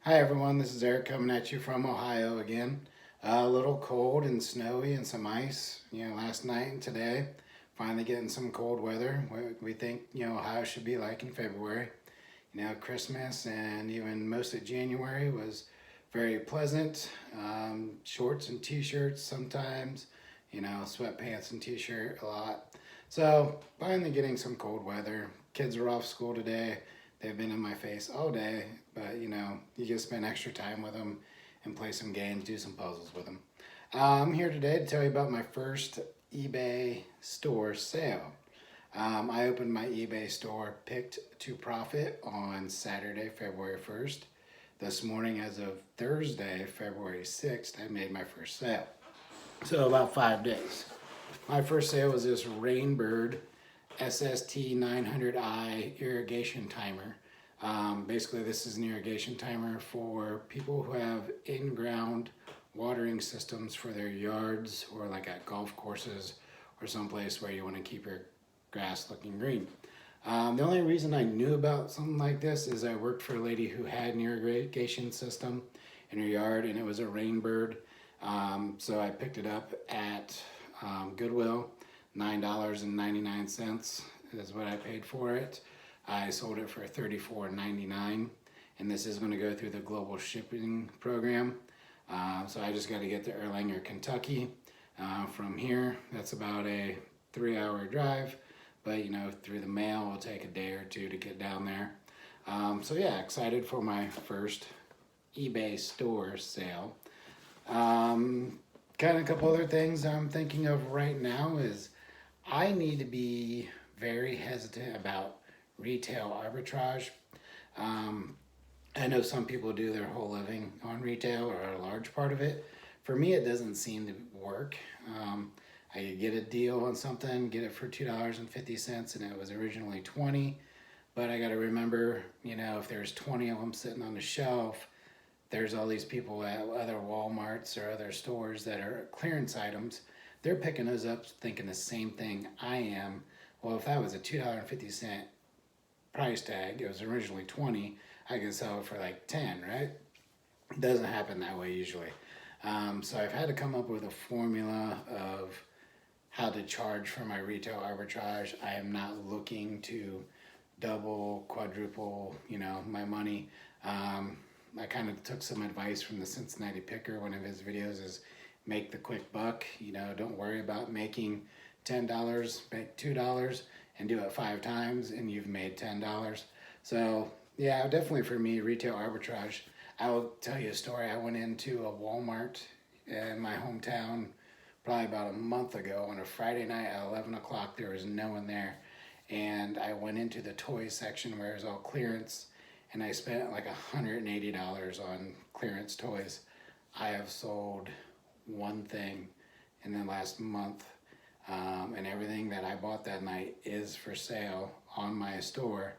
Hi everyone, this is Eric coming at you from Ohio again. A little cold and snowy and some ice, last night and today. Finally getting some cold weather. We think, Ohio should be like in February. Christmas and even most of January was very pleasant. Shorts and t-shirts sometimes, sweatpants and t-shirt a lot. So finally getting some cold weather. Kids are off school today. They've been in my face all day, but you just spend extra time with them and play some games, do some puzzles with them. I'm here today to tell you about my first eBay store sale. I opened my eBay store Picked to Profit on Saturday, February 1st. This morning, as of Thursday, February 6th, I made my first sale. So about 5 days. My first sale was this Rainbird SST 900i irrigation timer. Basically, this is an irrigation timer for people who have in-ground watering systems for their yards or like at golf courses or someplace where you want to keep your grass looking green. The only reason I knew about something like this is I worked for a lady who had an irrigation system in her yard, and it was a Rainbird. So I picked it up at Goodwill. $9.99 is what I paid for it. I sold it for $34.99, and this is going to go through the global shipping program. So I just got to get to Erlanger, Kentucky. From here, that's about a 3-hour drive, but through the mail it'll take a day or two to get down there. So yeah, excited for my first eBay store sale. Kind of a couple other things I'm thinking of right now is I need to be very hesitant about retail arbitrage. I know some people do their whole living on retail or a large part of it. For me, it doesn't seem to work. I could get a deal on something, get it for $2.50, and it was originally $20. But I got to remember, if there's 20 of them sitting on the shelf, there's all these people at other Walmarts or other stores that are clearance items. They're picking those up thinking the same thing I am. Well, if that was a $2.50 price tag, it was originally 20, I could sell it for like 10, right? It doesn't happen that way usually. So I've had to come up with a formula of how to charge for my retail arbitrage. I am not looking to double, quadruple, my money. I kind of took some advice from the Cincinnati Picker. One of his videos is make the quick buck. Don't worry about making $10, make $2 and do it 5 times and you've made $10. So yeah, definitely for me, retail arbitrage. I will tell you a story. I went into a Walmart in my hometown probably about a month ago on a Friday night at 11 o'clock. There was no one there. And I went into the toy section where it was all clearance, and I spent like $180 on clearance toys. I have sold one thing in the last month, and everything that I bought that night is for sale on my store.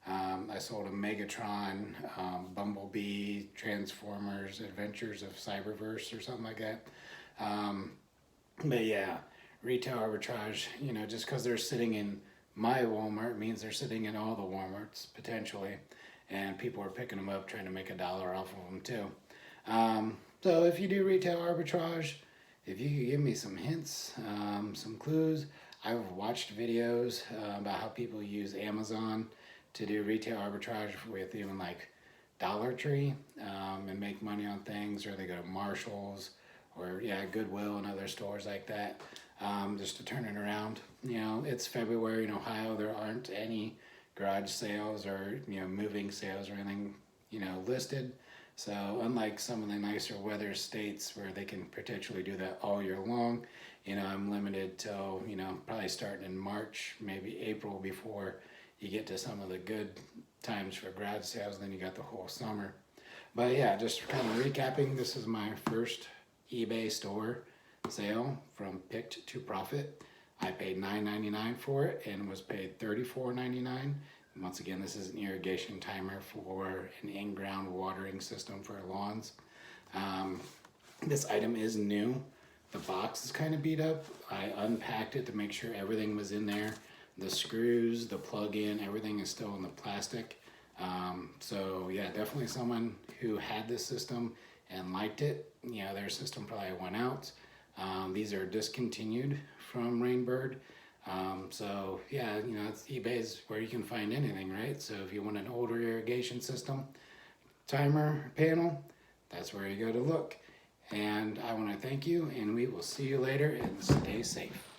I sold a Megatron, Bumblebee, Transformers, Adventures of Cyberverse or something like that. But yeah, retail arbitrage, just because they're sitting in my Walmart means they're sitting in all the Walmarts potentially, and people are picking them up trying to make $1 off of them too. So if you do retail arbitrage, if you could give me some hints, some clues. I've watched videos about how people use Amazon to do retail arbitrage with even like Dollar Tree and make money on things, or they go to Marshall's or Goodwill and other stores like that, just to turn it around. It's February in Ohio. There aren't any garage sales or moving sales or anything listed. So unlike some of the nicer weather states where they can potentially do that all year long, I'm limited till probably starting in March, maybe April, before you get to some of the good times for garage sales. Then you got the whole summer. But yeah, just kind of recapping, this is my first eBay store sale from Picked to Profit. I paid $9.99 for it and was paid $34.99. Once again, this is an irrigation timer for an in-ground watering system for lawns. This item is new. The box is kind of beat up. I unpacked it to make sure everything was in there. The screws, the plug-in, everything is still in the plastic. So yeah, definitely someone who had this system and liked it. You know, their system probably went out. These are discontinued from Rainbird. So yeah, you know, eBay is where you can find anything, right? So if you want an older irrigation system, timer panel, that's where you go to look. And I want to thank you, and we will see you later, and stay safe.